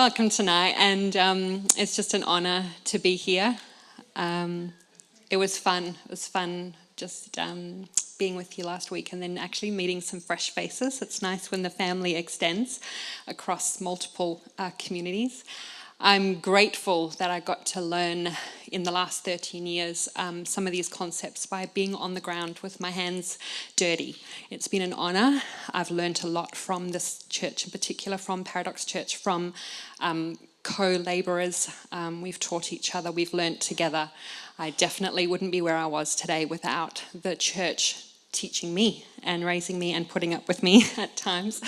welcome tonight, and it's just an honour to be here. It was fun. It was fun just being with you last week and then actually meeting some fresh faces. It's nice when the family extends across multiple communities. I'm grateful that I got to learn in the last 13 years some of these concepts by being on the ground with my hands dirty. It's been an honour. I've learned a lot from this church in particular, from Paradox Church, from co-labourers. We've taught each other, we've learnt together. I definitely wouldn't be where I was today without the church teaching me and raising me and putting up with me at times,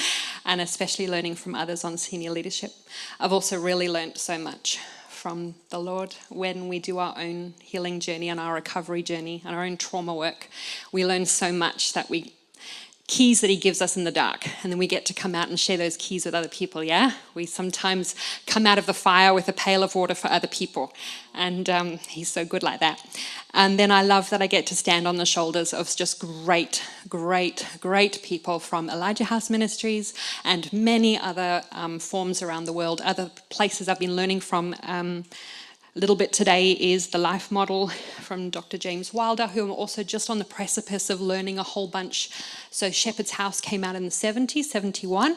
and especially learning from others on senior leadership. I've also really learnt so much from the Lord when we do our own healing journey and our recovery journey and our own trauma work. We learn so much that keys that he gives us in the dark, and then we get to come out and share those keys with other people. We sometimes come out of the fire with a pail of water for other people, and he's so good like that. And then I love that I get to stand on the shoulders of just great people from Elijah House Ministries and many other forms around the world, other places I've been learning from. A little bit today is the life model from Dr. James Wilder, who I'm also just on the precipice of learning a whole bunch. So Shepherd's House came out in the 70s, 71.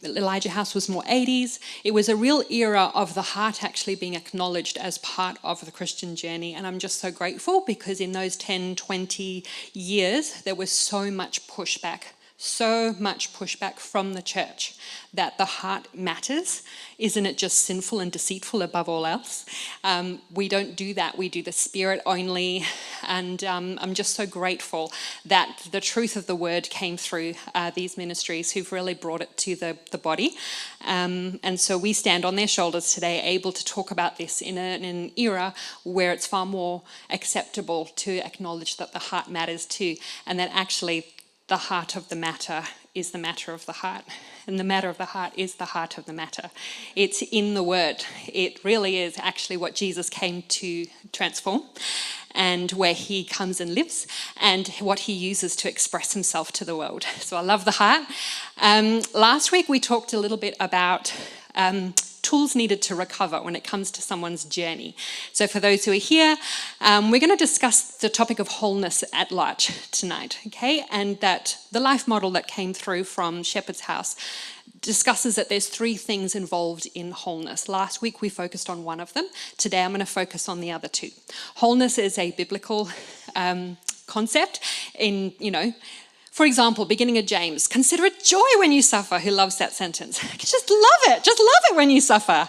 Elijah House was more 80s. It was a real era of the heart actually being acknowledged as part of the Christian journey. And I'm just so grateful because in those 10, 20 years, there was so much pushback from the church that the heart matters. Isn't it just sinful and deceitful above all else? We don't do that. We do the spirit only. And I'm just so grateful that the truth of the word came through these ministries who've really brought it to the body. And so we stand on their shoulders today, able to talk about this in an era where it's far more acceptable to acknowledge that the heart matters too, and that actually the heart of the matter is the matter of the heart. And the matter of the heart is the heart of the matter. It's in the word. It really is actually what Jesus came to transform, and where he comes and lives, and what he uses to express himself to the world. So I love the heart. Last week we talked a little bit about tools needed to recover when it comes to someone's journey. So for those who are here, we're going to discuss the topic of wholeness at large tonight, okay? And that the life model that came through from Shepherd's House discusses that there's 3 things involved in wholeness. Last week we focused on one of them. Today I'm going to focus on the other 2. Wholeness is a biblical concept in, for example, beginning of James, consider it joy when you suffer. Who loves that sentence? Just love it when you suffer.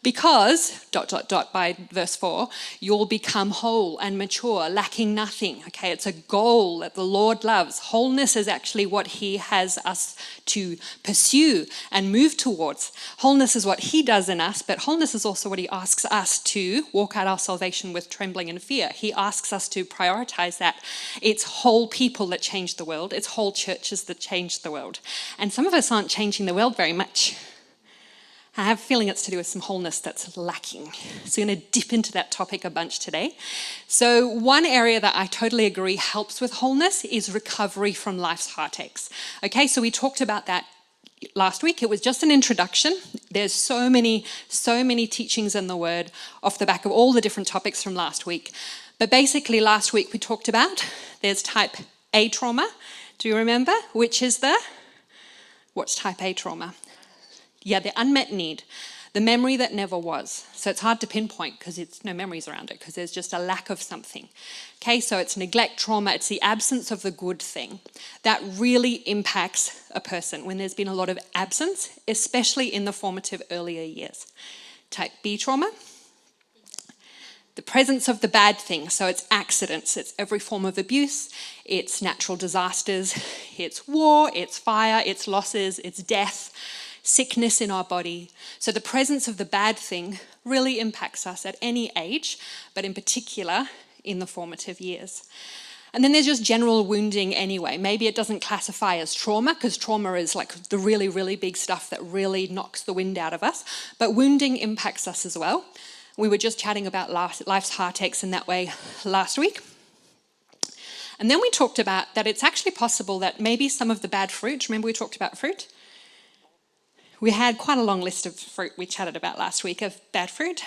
Because, ... by verse 4, you'll become whole and mature, lacking nothing. Okay, it's a goal that the Lord loves. Wholeness is actually what he has us to pursue and move towards. Wholeness is what he does in us, but wholeness is also what he asks us to walk out our salvation with trembling and fear. He asks us to prioritize that. It's whole people that change the world. It's whole churches that change the world. And some of us aren't changing the world very much. I have a feeling it's to do with some wholeness that's lacking. So we're going to dip into that topic a bunch today. So one area that I totally agree helps with wholeness is recovery from life's heartaches. Okay, so we talked about that last week. It was just an introduction. There's so many teachings in the word off the back of all the different topics from last week. But basically last week we talked about there's type A trauma. Do you remember? What's type A trauma? Yeah, the unmet need, the memory that never was. So it's hard to pinpoint because it's no memories around it because there's just a lack of something. Okay, so it's neglect trauma. It's the absence of the good thing that really impacts a person when there's been a lot of absence, especially in the formative earlier years. Type B trauma, the presence of the bad thing. So it's accidents, it's every form of abuse, it's natural disasters, it's war, it's fire, it's losses, it's death, sickness in our body. So the presence of the bad thing really impacts us at any age, but in particular in the formative years. And then there's just general wounding anyway. Maybe it doesn't classify as trauma because trauma is like the really, really big stuff that really knocks the wind out of us. But wounding impacts us as well. We were just chatting about life's heartaches in that way last week. And then we talked about that it's actually possible that maybe some of the bad fruit, remember we talked about fruit? We had quite a long list of fruit we chatted about last week of bad fruit.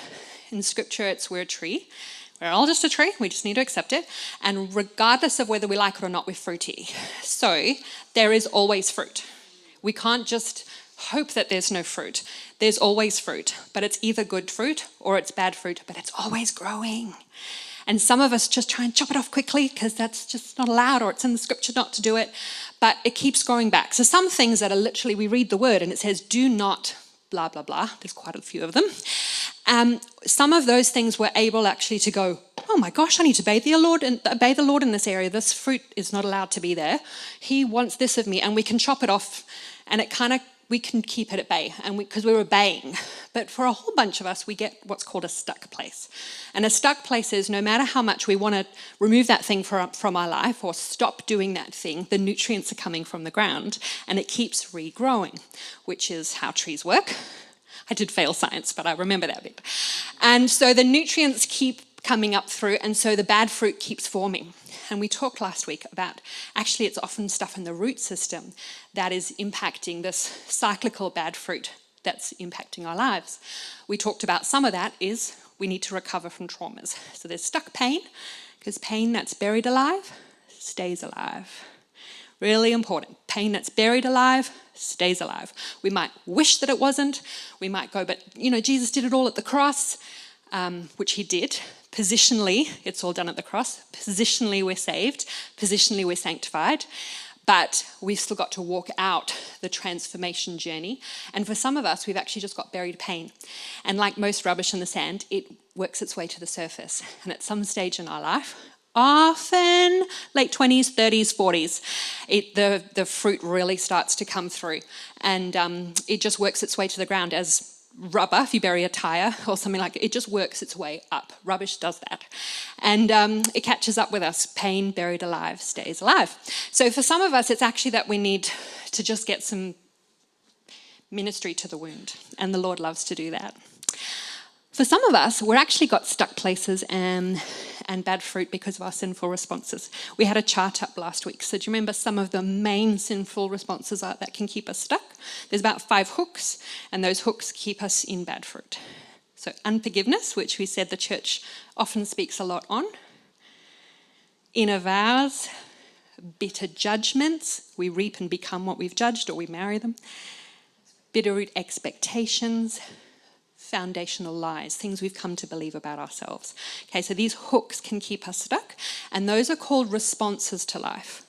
In scripture, we're a tree. We're all just a tree. We just need to accept it. And regardless of whether we like it or not, we're fruity. So there is always fruit. We can't just hope that there's no fruit. There's always fruit, but it's either good fruit or it's bad fruit, but it's always growing. And some of us just try and chop it off quickly because that's just not allowed, or it's in the scripture not to do it, but it keeps growing back. So some things that are literally, we read the word and it says, do not blah, blah, blah. There's quite a few of them. Some of those things we're able actually to go, oh my gosh, I need to obey the Lord in this area. This fruit is not allowed to be there. He wants this of me, and we can chop it off, and we can keep it at bay, and because we're obeying. But for a whole bunch of us, we get what's called a stuck place. And a stuck place is no matter how much we want to remove that thing from our life or stop doing that thing, the nutrients are coming from the ground, and it keeps regrowing, which is how trees work. I did fail science, but I remember that bit. And so the nutrients keep coming up through, and so the bad fruit keeps forming. And we talked last week about, actually it's often stuff in the root system that is impacting this cyclical bad fruit that's impacting our lives. We talked about some of that is we need to recover from traumas. So there's stuck pain, because pain that's buried alive stays alive. Really important. Pain that's buried alive stays alive. We might wish that it wasn't. We might go, but Jesus did it all at the cross, which he did. Positionally, it's all done at the cross. Positionally, we're saved. Positionally, we're sanctified. But we've still got to walk out the transformation journey. And for some of us, we've actually just got buried pain. And like most rubbish in the sand, it works its way to the surface. And at some stage in our life, often late 20s, 30s, 40s, the fruit really starts to come through. And it just works its way to the ground as rubber. If you bury a tire or something like it just works its way up. Rubbish does that. And it catches up with us. Pain buried alive stays alive. So for some of us, it's actually that we need to just get some ministry to the wound. And the Lord loves to do that. For some of us, we're actually got stuck places and bad fruit because of our sinful responses. We had a chart up last week. So do you remember some of the main sinful responses that can keep us stuck? There's about 5 hooks, and those hooks keep us in bad fruit. So unforgiveness, which we said the church often speaks a lot on. Inner vows, bitter judgments. We reap and become what we've judged, or we marry them. Bitteroot expectations. Foundational lies, things we've come to believe about ourselves. Okay, so these hooks can keep us stuck, and those are called responses to life.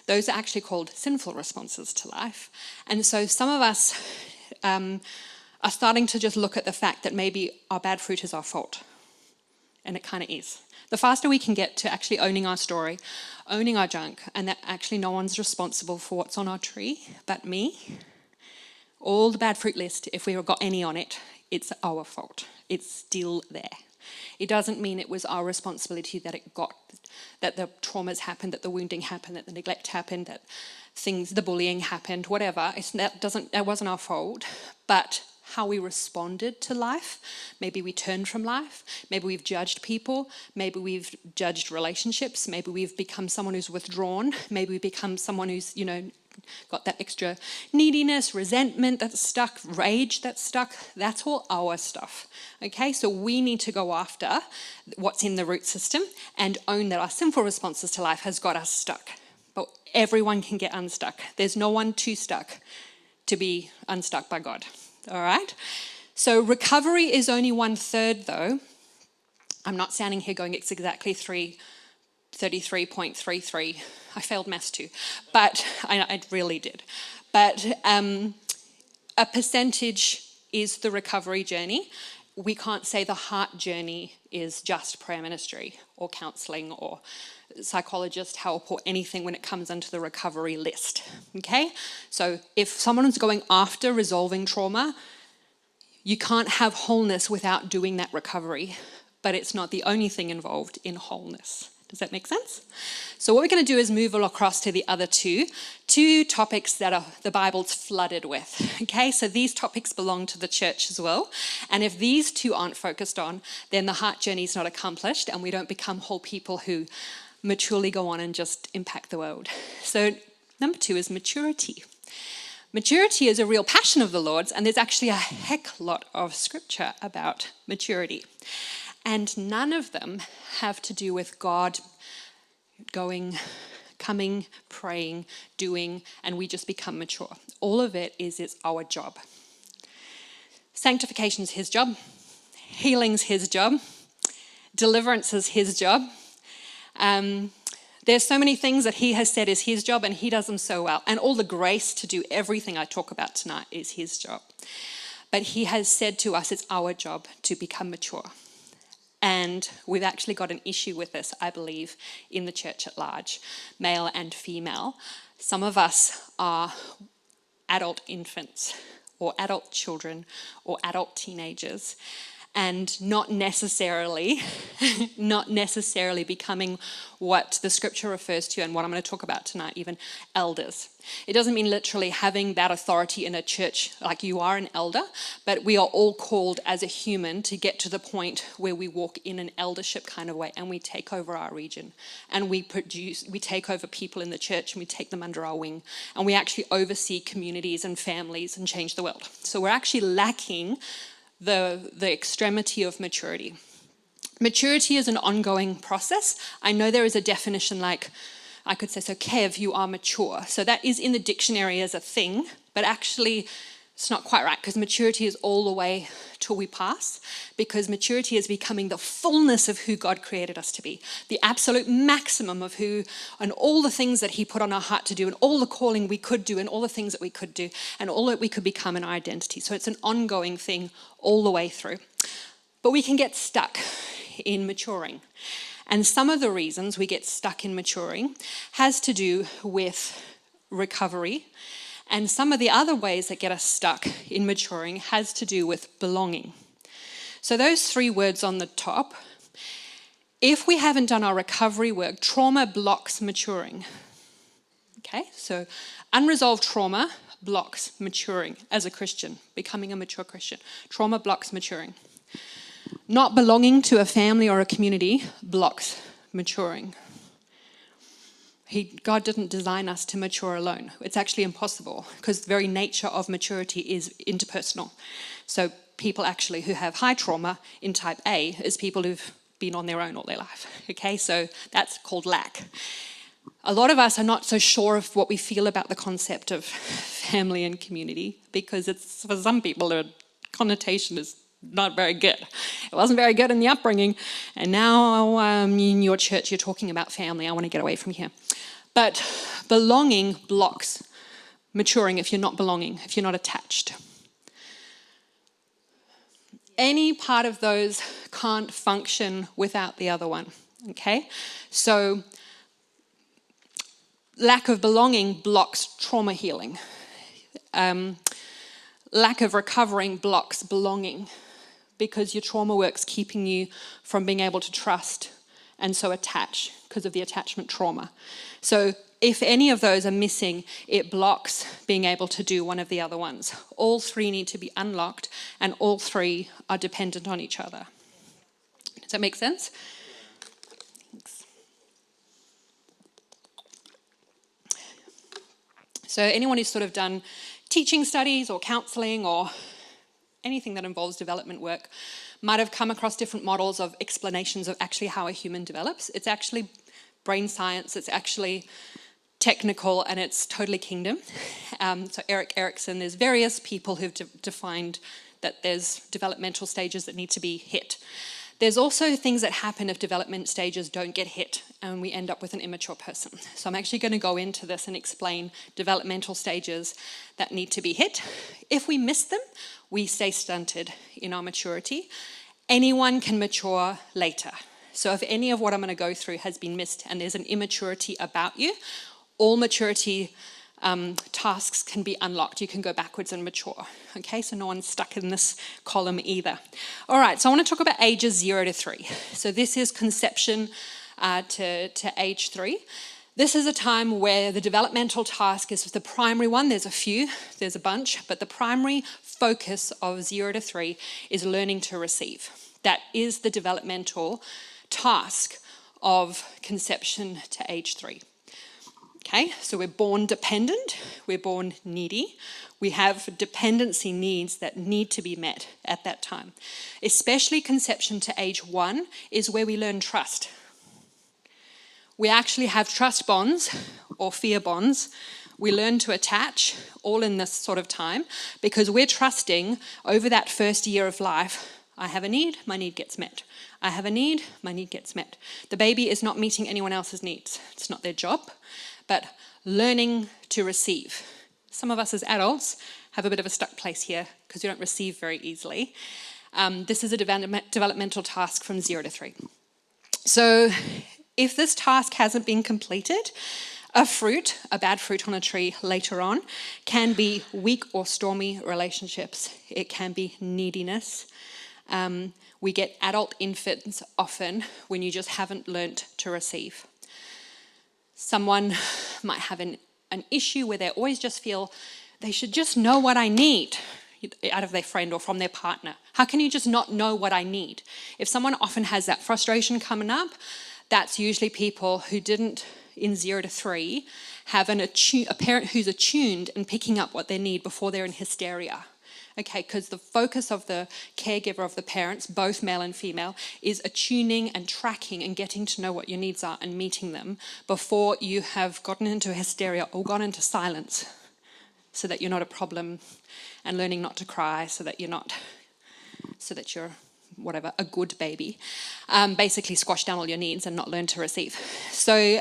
Those are actually called sinful responses to life. And so some of us are starting to just look at the fact that maybe our bad fruit is our fault. And it kind of is. The faster we can get to actually owning our story, owning our junk, and that actually no one's responsible for what's on our tree but me. All the bad fruit list, if we've got any on it, it's our fault. It's still there. It doesn't mean it was our responsibility that the traumas happened, that the wounding happened, that the neglect happened, that the bullying happened, whatever. That wasn't our fault. But how we responded to life, maybe we turned from life, maybe we've judged people, maybe we've judged relationships, maybe we've become someone who's withdrawn, maybe we've become someone who's, got that extra neediness, resentment that's stuck, rage that's stuck. That's all our stuff. Okay, so we need to go after what's in the root system and own that our sinful responses to life has got us stuck. But everyone can get unstuck. There's no one too stuck to be unstuck by God. All right? So recovery is only 1/3 though. I'm not standing here going it's exactly 33.33. I failed maths too, but I really did. But a percentage is the recovery journey. We can't say the heart journey is just prayer ministry or counselling or psychologist help or anything when it comes under the recovery list. Okay? So if someone's going after resolving trauma, you can't have wholeness without doing that recovery, but it's not the only thing involved in wholeness. Does that make sense? So what we're going to do is move across to the other two topics that the Bible's flooded with. Okay, so these topics belong to the church as well. And if these two aren't focused on, then the heart journey is not accomplished and we don't become whole people who maturely go on and just impact the world. So number 2 is maturity. Maturity is a real passion of the Lord's, and there's actually a heck lot of scripture about maturity. And none of them have to do with God going, coming, praying, doing, and we just become mature. All of it is it's our job. Sanctification is his job. Healing's his job. Deliverance is his job. There's so many things that he has said is his job, and he does them so well. And all the grace to do everything I talk about tonight is his job. But he has said to us it's our job to become mature. And we've actually got an issue with this, I believe, in the church at large, male and female. Some of us are adult infants or adult children or adult teenagers, and not necessarily becoming what the scripture refers to and what I'm going to talk about tonight, even elders. It doesn't mean literally having that authority in a church like you are an elder, but we are all called as a human to get to the point where we walk in an eldership kind of way and we take over our region and we take over people in the church and we take them under our wing and we actually oversee communities and families and change the world. So we're actually lacking the extremity of maturity. Maturity is an ongoing process. I know there is a definition like, I could say, so Kev, you are mature. So that is in the dictionary as a thing, but actually it's not quite right because maturity is all the way till we pass, because maturity is becoming the fullness of who God created us to be, the absolute maximum of who and all the things that he put on our heart to do and all the calling we could do and all the things that we could do and all that we could become in our identity. So it's an ongoing thing all the way through. But we can get stuck in maturing. And some of the reasons we get stuck in maturing has to do with recovery. And some of the other ways that get us stuck in maturing has to do with belonging. So those three words on the top, if we haven't done our recovery work, trauma blocks maturing. Okay, so unresolved trauma blocks maturing as a Christian, becoming a mature Christian. Trauma blocks maturing. Not belonging to a family or a community blocks maturing. God didn't design us to mature alone. It's actually impossible because the very nature of maturity is interpersonal. So people actually who have high trauma in type A is people who've been on their own all their life. Okay, so that's called lack. A lot of us are not so sure of what we feel about the concept of family and community because it's, for some people, the connotation is not very good. It wasn't very good in the upbringing. And now in your church, you're talking about family. I want to get away from here. But belonging blocks maturing if you're not belonging, if you're not attached. Any part of those can't function without the other one. Okay? So lack of belonging blocks trauma healing. Lack of recovering blocks belonging, because your trauma work's keeping you from being able to trust and so attach because of the attachment trauma. So if any of those are missing, it blocks being able to do one of the other ones. All three need to be unlocked and all three are dependent on each other. Does that make sense? Thanks. So anyone who's sort of done teaching studies or counselling or anything that involves development work might have come across different models of explanations of actually how a human develops. It's actually brain science, it's actually technical, and it's totally kingdom. So Erik Erikson, there's various people who've defined that there's developmental stages that need to be hit. There's also things that happen if development stages don't get hit and we end up with an immature person. So I'm actually going to go into this and explain developmental stages that need to be hit. If we miss them, we stay stunted in our maturity. Anyone can mature later. So if any of what I'm going to go through has been missed and there's an immaturity about you, all maturity tasks can be unlocked. You can go backwards and mature. Okay, so no one's stuck in this column either. All right, so I want to talk about ages 0 to 3. So this is conception to age 3. This is a time where the developmental task is the primary one. There's a few, there's a bunch, but the primary focus of 0 to 3 is learning to receive. That is the developmental task of conception to age 3. Okay, so we're born dependent, we're born needy. We have dependency needs that need to be met at that time. Especially conception to age 1 is where we learn trust. We actually have trust bonds or fear bonds. We learn to attach all in this sort of time because we're trusting over that first year of life. I have a need, my need gets met. I have a need, my need gets met. The baby is not meeting anyone else's needs. It's not their job, but learning to receive. Some of us as adults have a bit of a stuck place here because we don't receive very easily. This is a developmental task from 0 to 3. So if this task hasn't been completed, a bad fruit on a tree later on, can be weak or stormy relationships. It can be neediness. We get adult infants often when you just haven't learnt to receive. Someone might have an issue where they always just feel they should just know what I need out of their friend or from their partner. How can you just not know what I need? If someone often has that frustration coming up, that's usually people who didn't, in 0 to 3, have a parent who's attuned and picking up what they need before they're in hysteria. Okay, because the focus of the caregiver of the parents, both male and female, is attuning and tracking and getting to know what your needs are and meeting them before you have gotten into hysteria or gone into silence, so that you're not a problem, and learning not to cry so that you're a good baby. Basically squash down all your needs and not learn to receive. So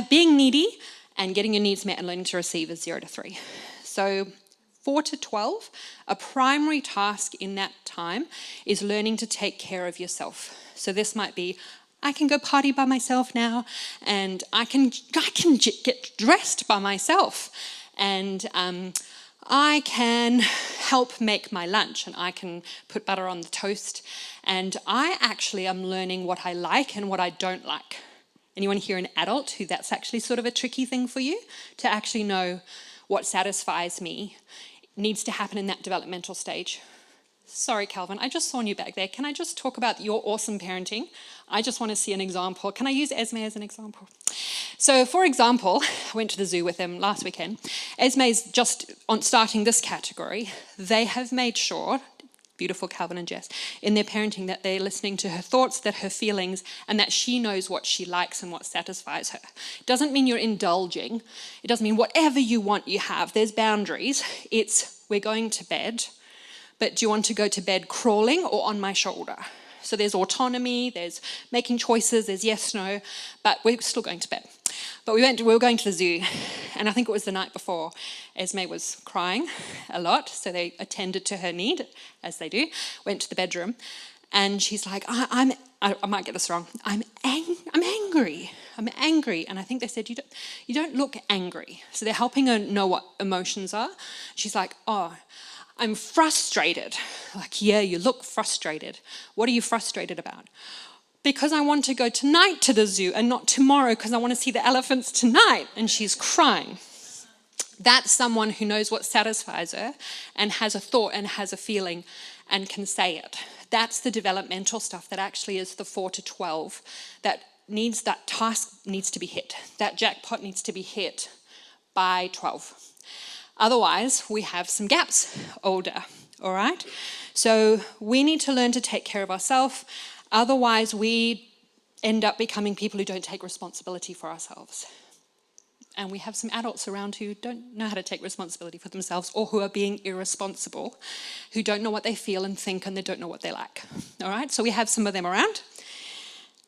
being needy and getting your needs met and learning to receive is 0 to 3. So 4 to 12, a primary task in that time is learning to take care of yourself. So this might be, I can go party by myself now, and I can get dressed by myself, and I can help make my lunch, and I can put butter on the toast, and I actually am learning what I like and what I don't like. Anyone here an adult who that's actually sort of a tricky thing for you? To actually know what satisfies me needs to happen in that developmental stage. Sorry, Calvin, I just saw you back there. Can I just talk about your awesome parenting? I just want to see an example. Can I use Aimee as an example? So, for example, I went to the zoo with them last weekend. Aimee's just on starting this category. They have made sure, beautiful Calvin and Jess, in their parenting that they're listening to her thoughts, that her feelings, and that she knows what she likes and what satisfies her. It doesn't mean you're indulging. It doesn't mean whatever you want you have. There's boundaries. It's, we're going to bed, but do you want to go to bed crawling or on my shoulder? So there's autonomy, there's making choices, there's yes, no, but we're still going to bed. But we were going to the zoo, and I think it was the night before, Aimee was crying a lot, so they attended to her need, as they do, went to the bedroom, and she's like, I might get this wrong, I'm angry, and I think they said, you don't look angry. So they're helping her know what emotions are. She's like, I'm frustrated. Like, yeah, you look frustrated. What are you frustrated about? Because I want to go tonight to the zoo and not tomorrow because I want to see the elephants tonight. And she's crying. That's someone who knows what satisfies her and has a thought and has a feeling and can say it. That's the developmental stuff that actually is the 4 to 12 that task needs to be hit. That jackpot needs to be hit by 12. Otherwise, we have some gaps older, all right? So we need to learn to take care of ourselves. Otherwise, we end up becoming people who don't take responsibility for ourselves. And we have some adults around who don't know how to take responsibility for themselves or who are being irresponsible, who don't know what they feel and think and they don't know what they like, all right? So we have some of them around.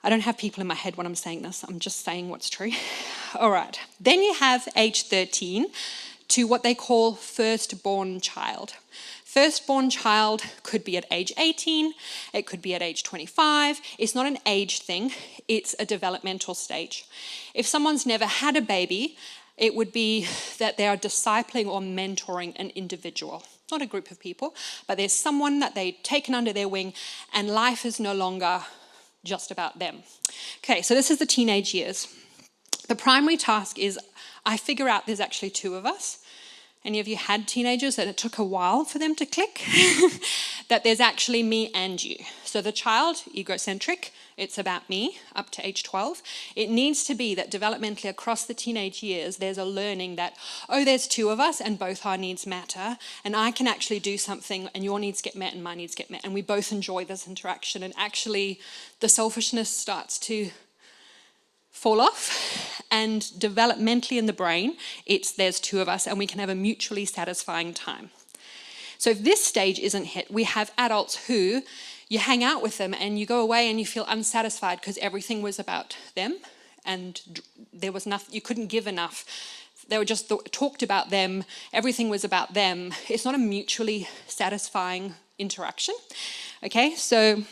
I don't have people in my head when I'm saying this. I'm just saying what's true. All right. Then you have age 13 to what they call firstborn child. Firstborn child could be at age 18, it could be at age 25. It's not an age thing, it's a developmental stage. If someone's never had a baby, it would be that they are discipling or mentoring an individual. Not a group of people, but there's someone that they've taken under their wing and life is no longer just about them. Okay, so this is the teenage years. The primary task is, I figure out there's actually 2 of us. Any of you had teenagers and it took a while for them to click? That there's actually me and you. So the child, egocentric, it's about me up to age 12. It needs to be that developmentally across the teenage years, there's a learning that, oh, there's two of us and both our needs matter, and I can actually do something and your needs get met and my needs get met, and we both enjoy this interaction, and actually the selfishness starts to fall off, and developmentally in the brain, there's two of us and we can have a mutually satisfying time. So if this stage isn't hit, we have adults who you hang out with them and you go away and you feel unsatisfied because everything was about them and there was nothing, you couldn't give enough. They were just talked about them, everything was about them. It's not a mutually satisfying interaction. Okay, so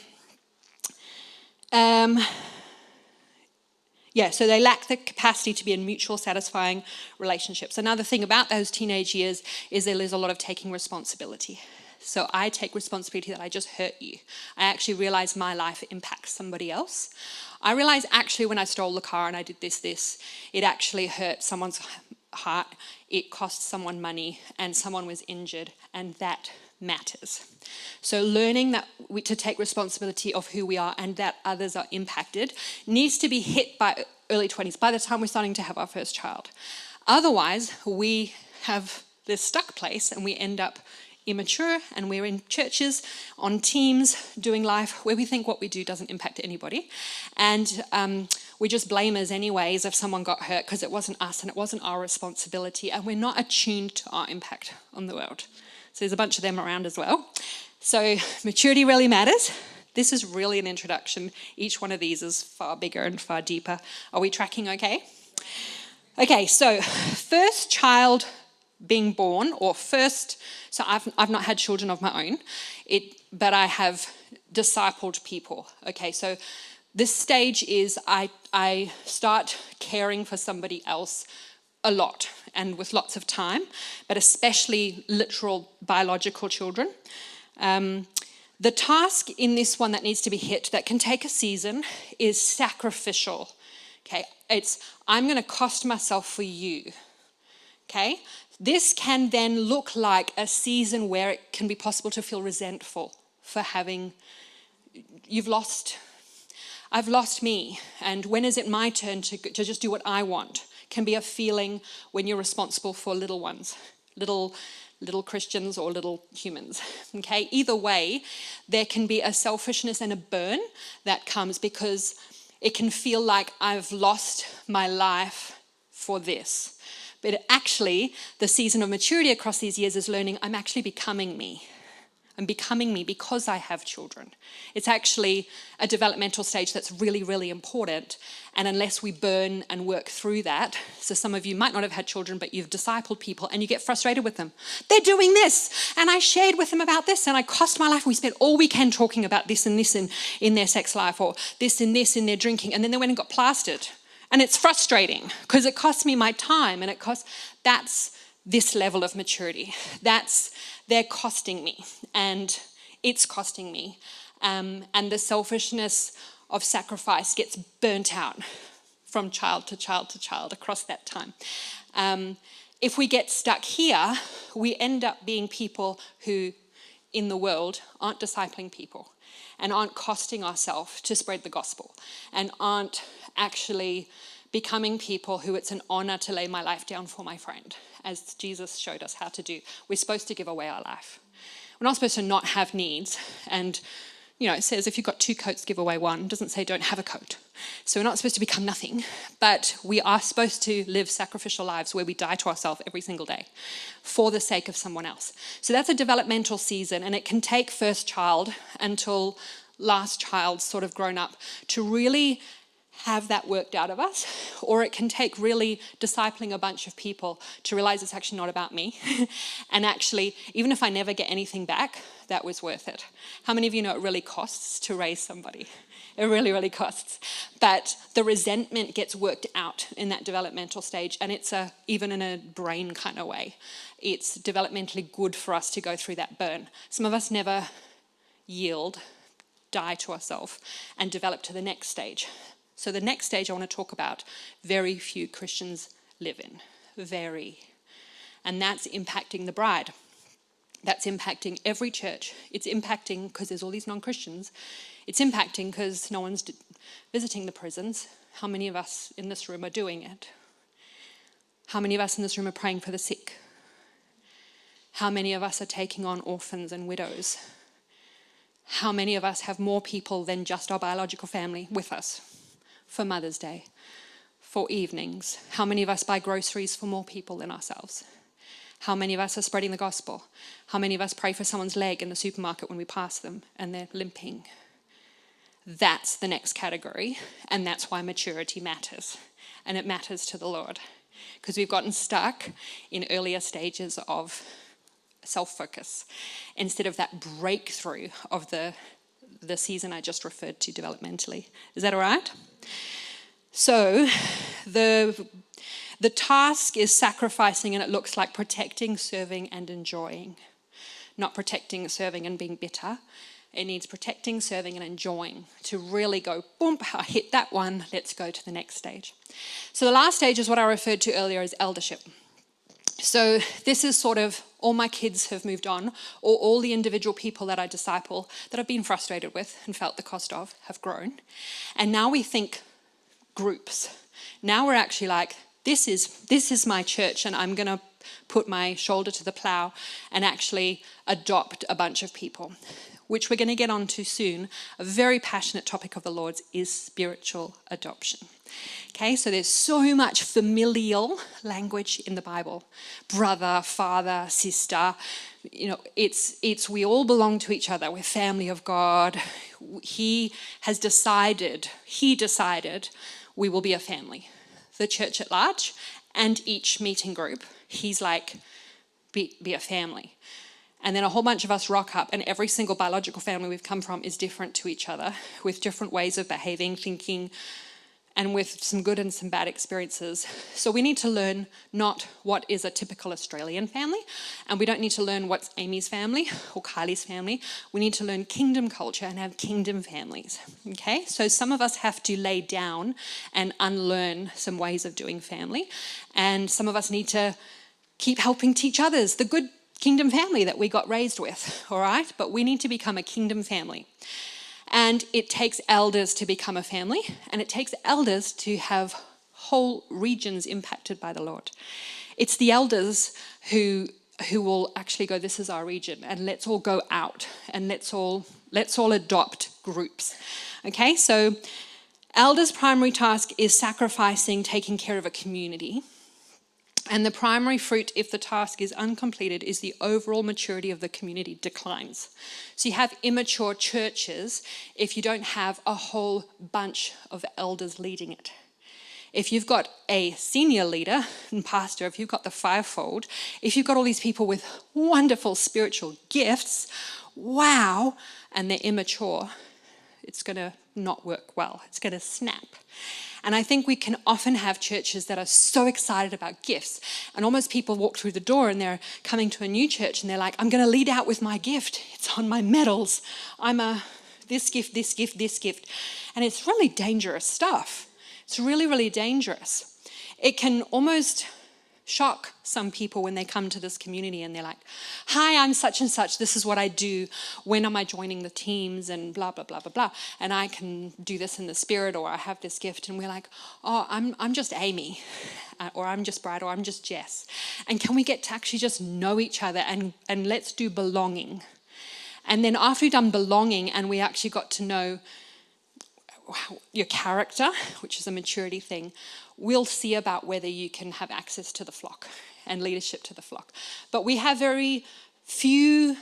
so they lack the capacity to be in mutual satisfying relationships. Another thing about those teenage years is there is a lot of taking responsibility. So I take responsibility that I just hurt you. I actually realize my life impacts somebody else. I realize actually when I stole the car and I did this, it actually hurt someone's heart. It cost someone money and someone was injured, and that matters. So learning that to take responsibility of who we are and that others are impacted needs to be hit by early 20s, by the time we're starting to have our first child. Otherwise, we have this stuck place and we end up immature, and we're in churches, on teams, doing life where we think what we do doesn't impact anybody. And we just blame us anyways if someone got hurt because it wasn't us and it wasn't our responsibility, and we're not attuned to our impact on the world. So there's a bunch of them around as well. So maturity really matters. This is really an introduction. Each one of these is far bigger and far deeper. Are we tracking okay? Okay, so first child being born, so I've not had children of my own, but I have discipled people. Okay, so this stage is I start caring for somebody else a lot and with lots of time, but especially literal biological children. The task in this one that needs to be hit, that can take a season, is sacrificial. Okay, I'm going to cost myself for you. Okay, this can then look like a season where it can be possible to feel resentful for I've lost me, and when is it my turn to just do what I want? Can be a feeling when you're responsible for little ones, little Christians or little humans. Okay, either way, there can be a selfishness and a burn that comes because it can feel like I've lost my life for this. But actually, the season of maturity across these years is learning I'm actually becoming me. I'm becoming me because I have children. It's actually a developmental stage that's really, really important. And unless we burn and work through that, so some of you might not have had children, but you've discipled people and you get frustrated with them. They're doing this, and I shared with them about this, and I cost my life. We spent all weekend talking about this and this in their sex life, or this and this in their drinking, and then they went and got plastered. And it's frustrating because it costs me my time, and that's this level of maturity. They're costing me, and it's costing me. And the selfishness of sacrifice gets burnt out from child to child to child across that time. If we get stuck here, we end up being people who, in the world, aren't discipling people and aren't costing ourselves to spread the gospel and aren't actually becoming people who it's an honor to lay my life down for my friend, as Jesus showed us how to do. We're supposed to give away our life. We're not supposed to not have needs. And, it says if you've got 2 coats, give away 1. It doesn't say don't have a coat. So we're not supposed to become nothing, but we are supposed to live sacrificial lives where we die to ourselves every single day for the sake of someone else. So that's a developmental season, and it can take first child until last child sort of grown up to really have that worked out of us, or it can take really discipling a bunch of people to realize it's actually not about me. And actually, even if I never get anything back, that was worth it. How many of you know it really costs to raise somebody? It really, really costs. But the resentment gets worked out in that developmental stage, and it's even in a brain kind of way. It's developmentally good for us to go through that burn. Some of us never yield, die to ourselves, and develop to the next stage. So the next stage I want to talk about, very few Christians live in. Very. And that's impacting the bride. That's impacting every church. It's impacting because there's all these non-Christians. It's impacting because no one's visiting the prisons. How many of us in this room are doing it? How many of us in this room are praying for the sick? How many of us are taking on orphans and widows? How many of us have more people than just our biological family with us for Mother's Day, for evenings? How many of us buy groceries for more people than ourselves? How many of us are spreading the gospel? How many of us pray for someone's leg in the supermarket when we pass them and they're limping? That's the next category, and that's why maturity matters. And it matters to the Lord, because we've gotten stuck in earlier stages of self-focus instead of that breakthrough of the season I just referred to developmentally. Is that all right? So the task is sacrificing, and it looks like protecting, serving, and enjoying. Not protecting, serving, and being bitter. It needs protecting, serving, and enjoying to really go, boom, I hit that one, let's go to the next stage. So the last stage is what I referred to earlier as eldership. So this is sort of all my kids have moved on, or all the individual people that I disciple that I've been frustrated with and felt the cost of have grown. And now we think groups. Now we're actually like, this is my church, and I'm going to put my shoulder to the plow and actually adopt a bunch of people, which we're going to get onto soon. A very passionate topic of the Lord's is spiritual adoption. Okay, so there's so much familial language in the Bible. Brother, father, sister, it's we all belong to each other. We're family of God. He decided we will be a family. The church at large and each meeting group, he's like, be a family. And then a whole bunch of us rock up, and every single biological family we've come from is different to each other, with different ways of behaving, thinking, and with some good and some bad experiences. So we need to learn not what is a typical Australian family, and we don't need to learn what's Aimee's family or Kylie's family. We need to learn kingdom culture and have kingdom families. Okay, so some of us have to lay down and unlearn some ways of doing family, and some of us need to keep helping teach others the good kingdom family that we got raised with, all right? But we need to become a kingdom family. And it takes elders to become a family, and it takes elders to have whole regions impacted by the Lord. It's the elders who will actually go, this is our region, and let's all go out, and let's all adopt groups. Okay, so elders' primary task is sacrificing, taking care of a community. And the primary fruit, if the task is uncompleted, is the overall maturity of the community declines. So you have immature churches if you don't have a whole bunch of elders leading it. If you've got a senior leader and pastor, if you've got the fivefold, if you've got all these people with wonderful spiritual gifts, wow, and they're immature, it's going to not work well. It's going to snap. And I think we can often have churches that are so excited about gifts, and almost people walk through the door and they're coming to a new church and they're like, I'm going to lead out with my gift. It's on my medals. I'm this gift, this gift, this gift. And it's really dangerous stuff. It's really, really dangerous. It can almost shock some people when they come to this community and they're like, hi, I'm such and such, this is what I do, when am I joining the teams, and blah, blah, blah, blah, blah, and I can do this in the spirit, or I have this gift, and we're like, oh, I'm just Aimee, or I'm just Brad, or I'm just Jess, and can we get to actually just know each other, and let's do belonging. And then after we've done belonging and we actually got to know your character, which is a maturity thing, we'll see about whether you can have access to the flock and leadership to the flock. But we have very few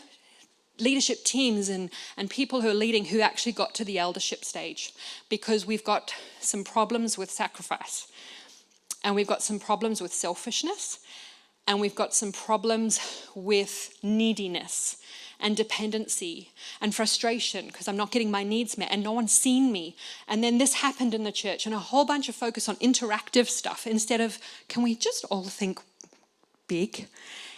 leadership teams and people who are leading who actually got to the eldership stage, because we've got some problems with sacrifice, and we've got some problems with selfishness, and we've got some problems with neediness and dependency and frustration because I'm not getting my needs met and no one's seen me. And then this happened in the church, and a whole bunch of focus on interactive stuff instead of, can we just all think big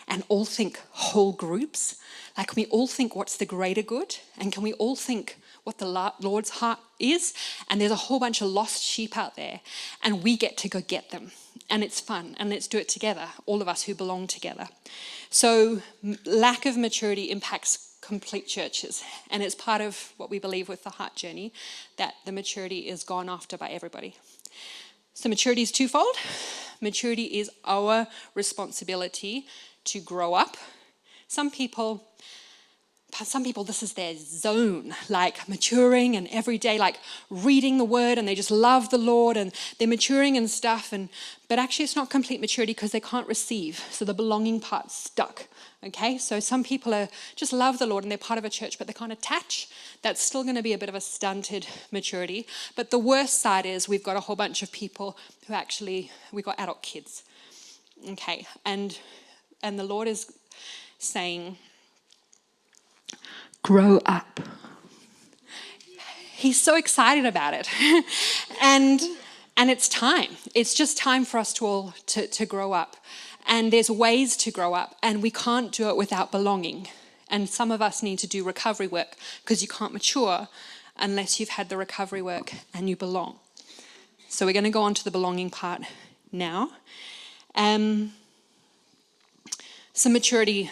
and all think whole groups? Like, can we all think what's the greater good? And can we all think what the Lord's heart is? And there's a whole bunch of lost sheep out there, and we get to go get them. And it's fun, and let's do it together, all of us who belong together. So lack of maturity impacts complete churches. And it's part of what we believe with the heart journey, that the maturity is gone after by everybody. So maturity is twofold. Maturity is our responsibility to grow up. Some people, this is their zone, like maturing and every day, like reading the word, and they just love the Lord and they're maturing and stuff. But actually it's not complete maturity because they can't receive. So the belonging part's stuck. Okay, so some people just love the Lord and they're part of a church, but they can't attach. That's still going to be a bit of a stunted maturity. But the worst side is we've got a whole bunch of people who we've got adult kids. Okay, and the Lord is saying, grow up. He's so excited about it. and it's time. It's just time for us to all to grow up. And there's ways to grow up, and we can't do it without belonging. And some of us need to do recovery work because you can't mature unless you've had the recovery work and you belong. So we're going to go on to the belonging part now. So maturity,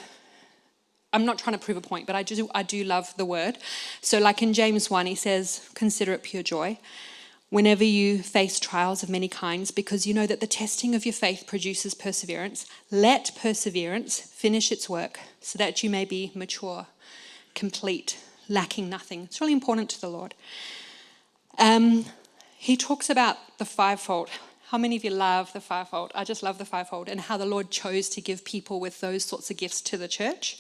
I'm not trying to prove a point, but I do love the word. So like in James 1, he says, consider it pure joy whenever you face trials of many kinds, because you know that the testing of your faith produces perseverance. Let perseverance finish its work so that you may be mature, complete, lacking nothing. It's really important to the Lord. He talks about the fivefold. How many of you love the fivefold? I just love the fivefold, and how the Lord chose to give people with those sorts of gifts to the church.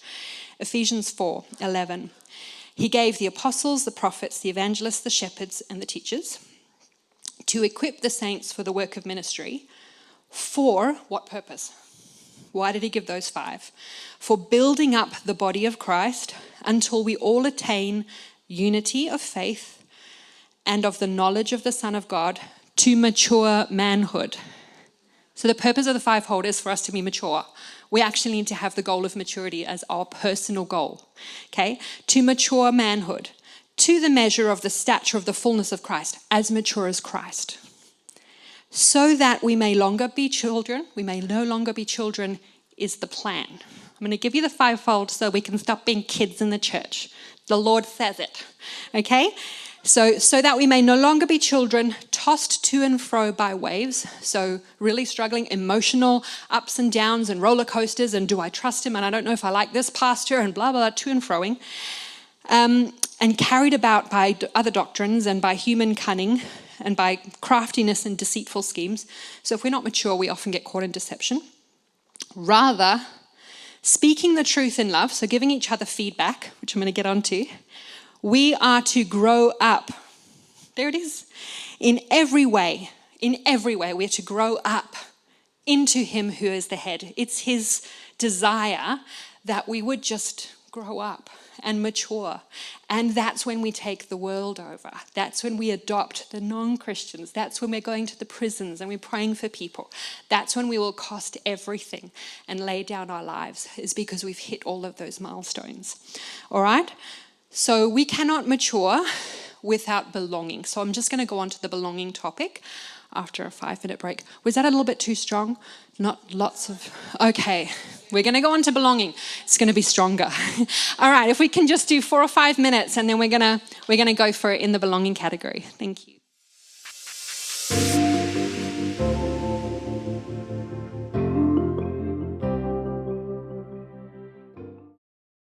Ephesians 4:11. He gave the apostles, the prophets, the evangelists, the shepherds, and the teachers to equip the saints for the work of ministry. For what purpose? Why did he give those 5? For building up the body of Christ until we all attain unity of faith and of the knowledge of the Son of God, to mature manhood. So the purpose of the fivefold is for us to be mature. We actually need to have the goal of maturity as our personal goal. Okay? To mature manhood, to the measure of the stature of the fullness of Christ, as mature as Christ. So that we may no longer be children is the plan. I'm going to give you the fivefold so we can stop being kids in the church. The Lord says it. Okay? So that we may no longer be children, tossed to and fro by waves. So really struggling, emotional ups and downs and roller coasters, and do I trust him? And I don't know if I like this pastor, and blah, blah, to and froing. And carried about by other doctrines and by human cunning and by craftiness and deceitful schemes. So if we're not mature, we often get caught in deception. Rather, speaking the truth in love, so giving each other feedback, which I'm going to get onto, we are to grow up. There it is. In every way, we're to grow up into him who is the head. It's his desire that we would just grow up and mature. And that's when we take the world over. That's when we adopt the non-Christians. That's when we're going to the prisons and we're praying for people. That's when we will cost everything and lay down our lives, is because we've hit all of those milestones. All right? So we cannot mature without belonging. So I'm just going to go on to the belonging topic after a 5-minute break. Was that a little bit too strong? Not lots of... Okay, we're going to go on to belonging. It's going to be stronger. All right, if we can just do 4 or 5 minutes, and then we're going to go for it in the belonging category. Thank you.